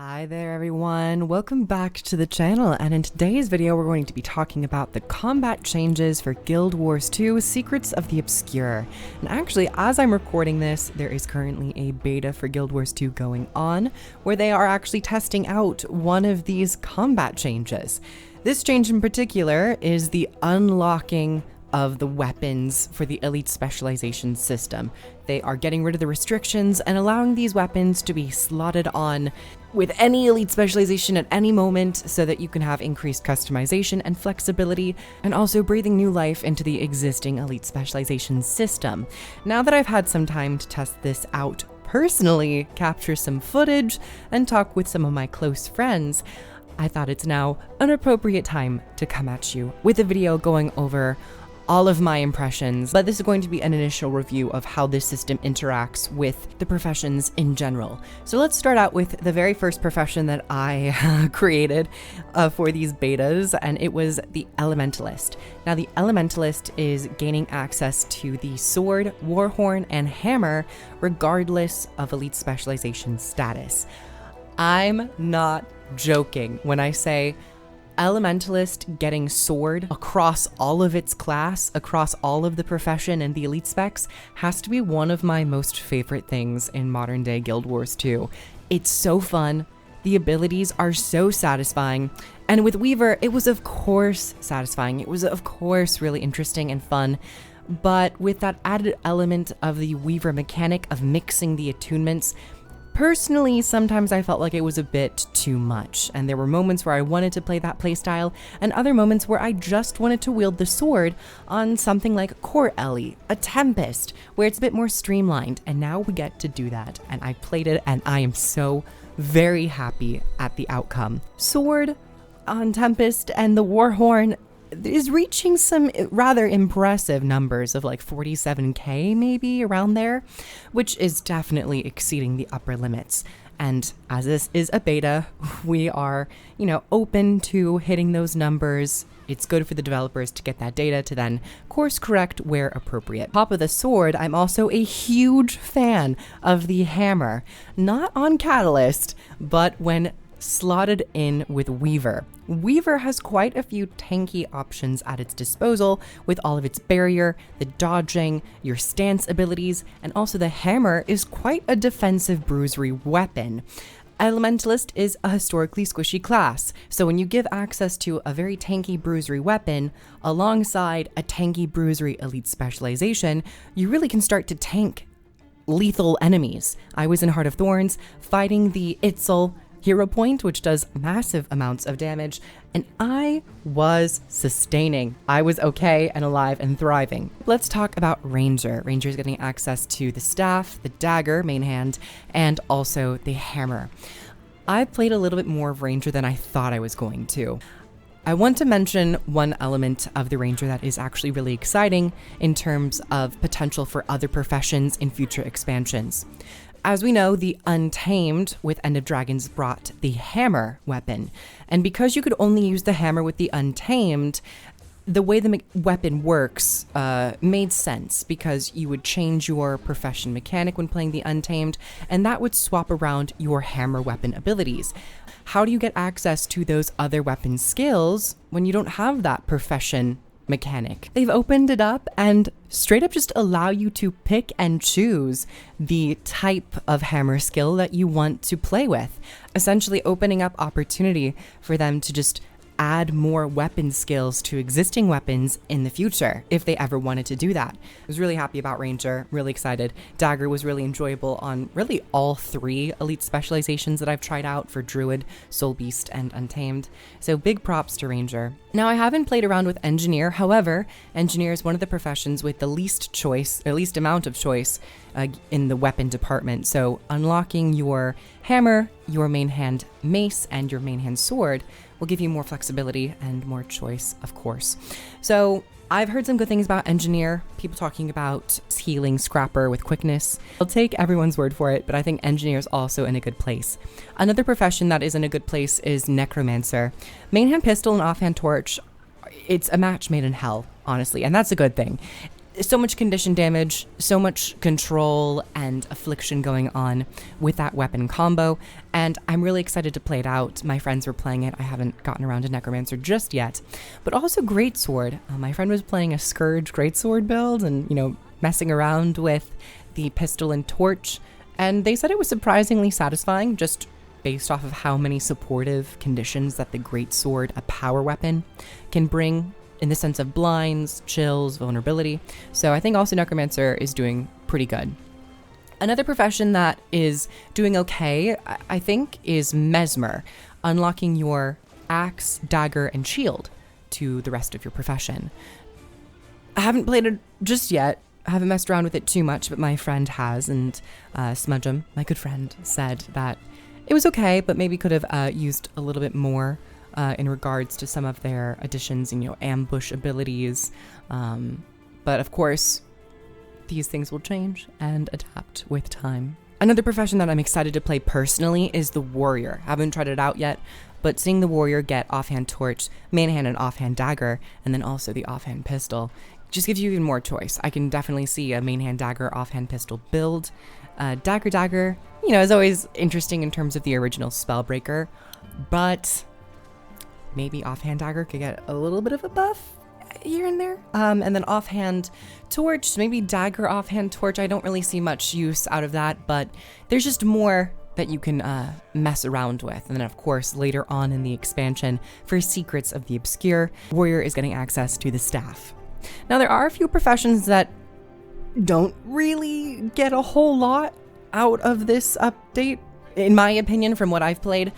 Hi there everyone, welcome back to the channel, and in today's video we're going to be talking about the combat changes for Guild Wars 2 Secrets of the Obscure. And actually, as I'm recording this, there is currently a beta for Guild Wars 2 going on, where they are actually testing out one of these combat changes. This change in particular is the unlocking of the weapons for the Elite Specialization system. They are getting rid of the restrictions and allowing these weapons to be slotted on with any Elite Specialization at any moment so that you can have increased customization and flexibility, and also breathing new life into the existing Elite Specialization system. Now that I've had some time to test this out personally, capture some footage, and talk with some of my close friends, I thought it's now an appropriate time to come at you with a video going over all of my impressions, but this is going to be an initial review of how this system interacts with the professions in general. So let's start out with the very first profession that I created for these betas, and it was the Elementalist. Now the Elementalist is gaining access to the sword, warhorn, and hammer regardless of Elite Specialization status. I'm not joking when I say Elementalist getting sword across all of its class, across all of the profession and the elite specs, has to be one of my most favorite things in modern day Guild Wars 2. It's so fun, the abilities are so satisfying, and with Weaver, it was of course satisfying, it was of course really interesting and fun, but with that added element of the Weaver mechanic of mixing the attunements, personally, sometimes I felt like it was a bit too much, and there were moments where I wanted to play that playstyle, and other moments where I just wanted to wield the sword on something like Core Ellie, a Tempest, where it's a bit more streamlined, and now we get to do that, and I played it, and I am so very happy at the outcome. Sword on Tempest and the Warhorn is reaching some rather impressive numbers of like 47k maybe, around there, which is definitely exceeding the upper limits. And as this is a beta, we are, open to hitting those numbers. It's good for the developers to get that data to then course correct where appropriate. Top of the sword, I'm also a huge fan of the hammer, not on Catalyst, but when slotted in with Weaver. Weaver has quite a few tanky options at its disposal with all of its barrier, the dodging, your stance abilities, and also the hammer is quite a defensive bruisery weapon. Elementalist is a historically squishy class, so when you give access to a very tanky bruisery weapon alongside a tanky bruisery elite specialization, you really can start to tank lethal enemies. I was in Heart of Thorns fighting the Itzel hero point, which does massive amounts of damage, and I was sustaining. I was okay and alive and thriving. Let's talk about Ranger. Ranger is getting access to the staff, the dagger, main hand, and also the hammer. I played a little bit more of Ranger than I thought I was going to. I want to mention one element of the Ranger that is actually really exciting in terms of potential for other professions in future expansions. As we know, the Untamed with End of Dragons brought the hammer weapon, and because you could only use the hammer with the Untamed, the way the weapon works made sense, because you would change your profession mechanic when playing the Untamed, and that would swap around your hammer weapon abilities. How do you get access to those other weapon skills when you don't have that profession mechanic? They've opened it up and straight up just allow you to pick and choose the type of hammer skill that you want to play with, essentially opening up opportunity for them to just add more weapon skills to existing weapons in the future if they ever wanted to do that. I was really happy about Ranger, really excited. Dagger was really enjoyable on really all three elite specializations that I've tried out for Druid, Soul Beast, and Untamed. So big props to Ranger. Now, I haven't played around with Engineer. However, Engineer is one of the professions with the least choice, or least amount of choice in the weapon department. So unlocking your hammer, your main hand mace, and your main hand sword will give you more flexibility and more choice, of course. So I've heard some good things about Engineer, people talking about healing Scrapper with quickness. I'll take everyone's word for it, but I think Engineer is also in a good place. Another profession that is in a good place is Necromancer. Main hand pistol and offhand torch, it's a match made in hell, honestly, and that's a good thing. so much condition damage, so much control and affliction going on with that weapon combo, and I'm really excited to play it out. My friends were playing it. I haven't gotten around to Necromancer just yet, but also Greatsword. My friend was playing a Scourge Greatsword build and, messing around with the pistol and torch, and they said it was surprisingly satisfying just based off of how many supportive conditions that the Greatsword, a power weapon, can bring in the sense of blinds, chills, vulnerability. So I think also Necromancer is doing pretty good. Another profession that is doing okay, I think, is Mesmer, unlocking your axe, dagger, and shield to the rest of your profession. I haven't played it just yet. I haven't messed around with it too much, but my friend has, and Smudgem, my good friend, said that it was okay, but maybe could have used a little bit more in regards to some of their additions and, ambush abilities. But of course, these things will change and adapt with time. Another profession that I'm excited to play personally is the warrior. I haven't tried it out yet, but seeing the warrior get offhand torch, main hand and offhand dagger, and then also the offhand pistol, just gives you even more choice. I can definitely see a main hand dagger, offhand pistol build. Dagger, is always interesting in terms of the original Spellbreaker, but maybe offhand dagger could get a little bit of a buff here and there. And then offhand torch, maybe dagger offhand torch. I don't really see much use out of that, but there's just more that you can mess around with. And then of course, later on in the expansion for Secrets of the Obscure, warrior is getting access to the staff. Now there are a few professions that don't really get a whole lot out of this update, in my opinion, from what I've played.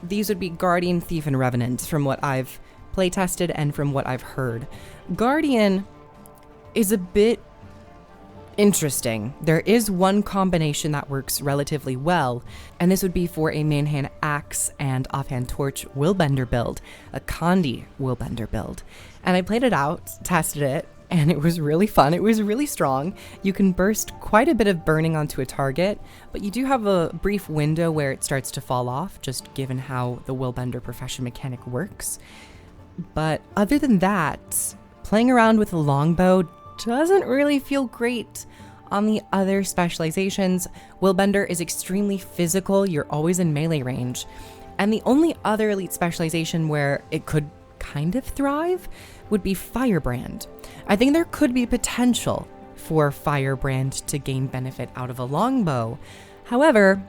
These would be Guardian, Thief, and Revenant, from what I've play tested and from what I've heard. Guardian is a bit interesting. There is one combination that works relatively well, and this would be for a main-hand axe and offhand torch willbender build, a Condi willbender build. And I played it out, tested it, and it was really fun. It was really strong. You can burst quite a bit of burning onto a target, but you do have a brief window where it starts to fall off, just given how the willbender profession mechanic works. But other than that, playing around with a longbow doesn't really feel great. On the other specializations, willbender is extremely physical. You're always in melee range. And the only other elite specialization where it could kind of thrive would be Firebrand. I think there could be potential for Firebrand to gain benefit out of a longbow. However,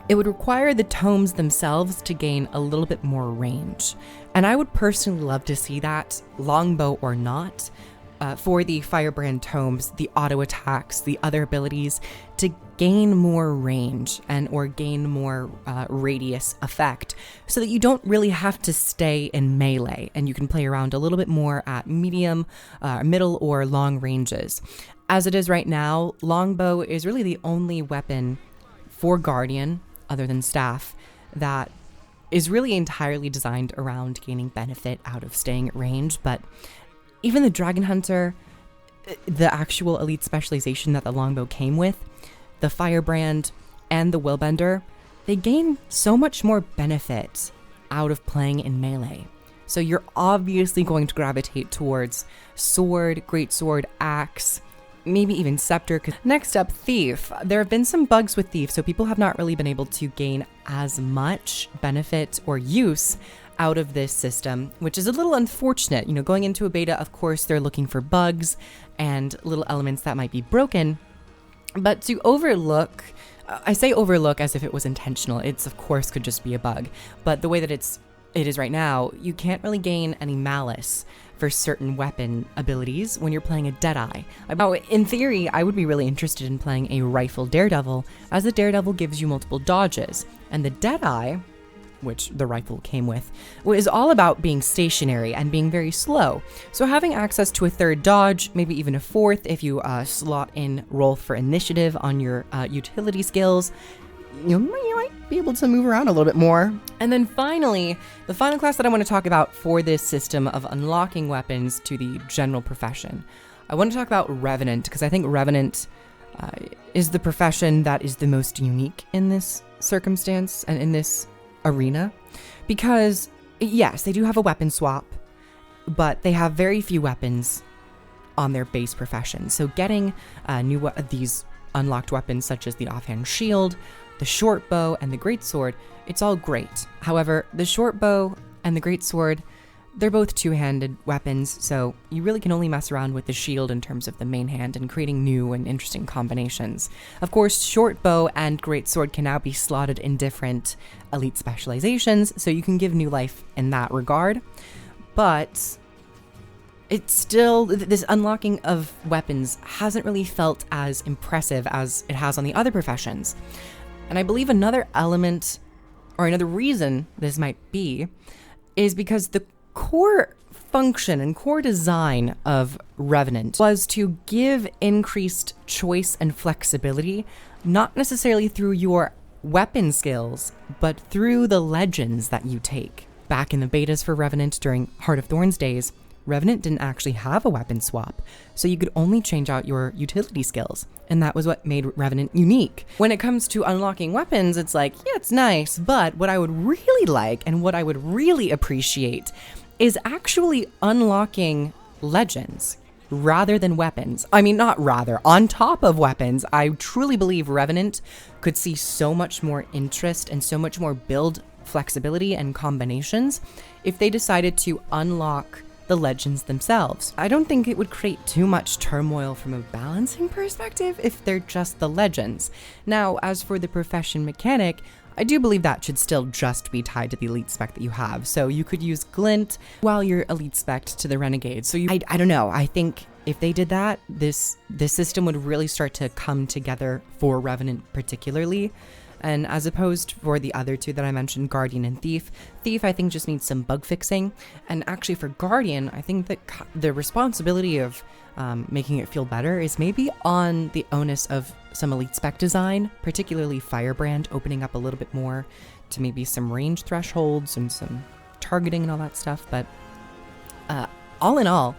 it would require the tomes themselves to gain a little bit more range. And I would personally love to see that, longbow or not, for the Firebrand tomes, the auto attacks, the other abilities, to gain more range and or gain more radius effect, so that you don't really have to stay in melee and you can play around a little bit more at medium, middle, or long ranges. As it is right now, longbow is really the only weapon for Guardian, other than staff, that is really entirely designed around gaining benefit out of staying at range. But even the Dragon Hunter, the actual elite specialization that the longbow came with, the Firebrand, and the willbender, they gain so much more benefit out of playing in melee. So you're obviously going to gravitate towards sword, greatsword, axe, maybe even scepter. Next up, Thief. There have been some bugs with Thief, so people have not really been able to gain as much benefit or use out of this system, which is a little unfortunate. Going into a beta, of course, they're looking for bugs and little elements that might be broken. But to overlook, I say overlook as if it was intentional. It's, of course, could just be a bug. But the way that it is right now, you can't really gain any malice for certain weapon abilities when you're playing a Deadeye. Now, in theory, I would be really interested in playing a Rifle Daredevil, as the Daredevil gives you multiple dodges, and the Deadeye, which the rifle came with, is all about being stationary and being very slow. So having access to a third dodge, maybe even a fourth if you slot in roll for initiative on your utility skills, you might be able to move around a little bit more. And then finally, the final class that I want to talk about for this system of unlocking weapons to the general profession. I want to talk about Revenant, because I think Revenant is the profession that is the most unique in this circumstance and in this arena, because yes, they do have a weapon swap, but they have very few weapons on their base profession. So getting these unlocked weapons such as the offhand shield, the short bow, and the greatsword, it's all great. However, the short bow and the greatsword, they're both two-handed weapons, so you really can only mess around with the shield in terms of the main hand and creating new and interesting combinations. Of course, short bow and greatsword can now be slotted in different elite specializations, so you can give new life in that regard. But it's still, this unlocking of weapons hasn't really felt as impressive as it has on the other professions. And I believe another element, or another reason this might be, is because the core function and core design of Revenant was to give increased choice and flexibility, not necessarily through your weapon skills, but through the legends that you take. Back in the betas for Revenant during Heart of Thorns days, Revenant didn't actually have a weapon swap, so you could only change out your utility skills, and that was what made Revenant unique. When it comes to unlocking weapons, it's like, yeah, it's nice, but what I would really like and what I would really appreciate is actually unlocking legends rather than weapons. I mean, not rather, on top of weapons. I truly believe Revenant could see so much more interest and so much more build flexibility and combinations if they decided to unlock the legends themselves. I don't think it would create too much turmoil from a balancing perspective if they're just the legends. Now, as for the profession mechanic, I do believe that should still just be tied to the elite spec that you have. So you could use Glint while you're elite spec to the Renegade. So I don't know. I think if they did that, this system would really start to come together for Revenant particularly. And as opposed for the other two that I mentioned, Guardian and Thief, I think just needs some bug fixing. And actually for Guardian, I think that the responsibility of making it feel better is maybe on the onus of some elite spec design, particularly Firebrand opening up a little bit more to maybe some range thresholds and some targeting and all that stuff. But all in all,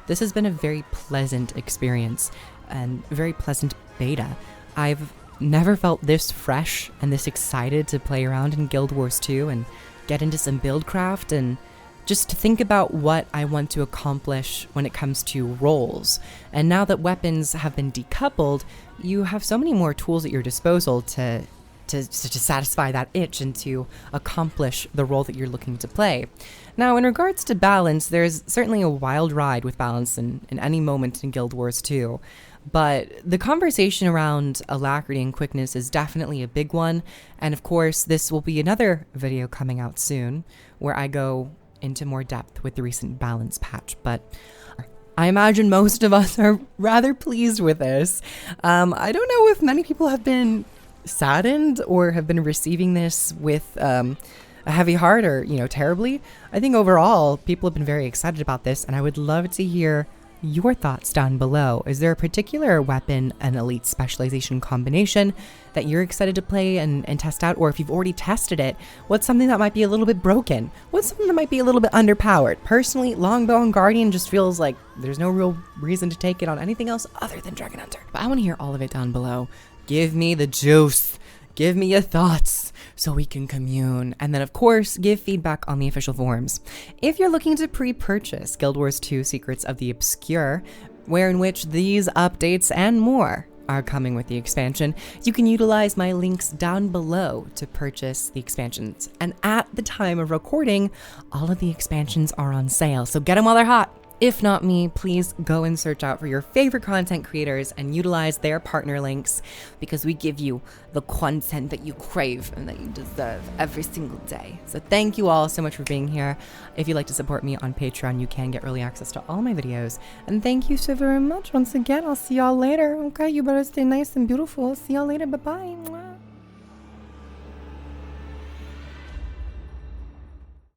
this has been a very pleasant experience and very pleasant beta. I've never felt this fresh and this excited to play around in Guild Wars 2 and get into some buildcraft and just to think about what I want to accomplish when it comes to roles. And now that weapons have been decoupled, you have so many more tools at your disposal to satisfy that itch and to accomplish the role that you're looking to play. Now, in regards to balance, there's certainly a wild ride with balance in any moment in Guild Wars 2. But the conversation around alacrity and quickness is definitely a big one. And of course, this will be another video coming out soon where I go into more depth with the recent balance patch. But I imagine most of us are rather pleased with this. I don't know if many people have been saddened or have been receiving this with a heavy heart or, terribly. I think overall, people have been very excited about this, and I would love to hear your thoughts down below. Is there a particular weapon and elite specialization combination that you're excited to play and test out? Or if you've already tested it, what's something that might be a little bit broken? What's something that might be a little bit underpowered? Personally, Longbow and Guardian just feels like there's no real reason to take it on anything else other than Dragon Hunter. But I want to hear all of it down below. Give me the juice. Give me your thoughts so we can commune. And then, of course, give feedback on the official forums. If you're looking to pre-purchase Guild Wars 2 Secrets of the Obscure, in which these updates and more are coming with the expansion, you can utilize my links down below to purchase the expansions. And at the time of recording, all of the expansions are on sale, so get them while they're hot. If not me, please go and search out for your favorite content creators and utilize their partner links, because we give you the content that you crave and that you deserve every single day. So thank you all so much for being here. If you'd like to support me on Patreon, you can get early access to all my videos. And thank you so very much once again. I'll see y'all later. Okay, you better stay nice and beautiful. See y'all later. Bye-bye.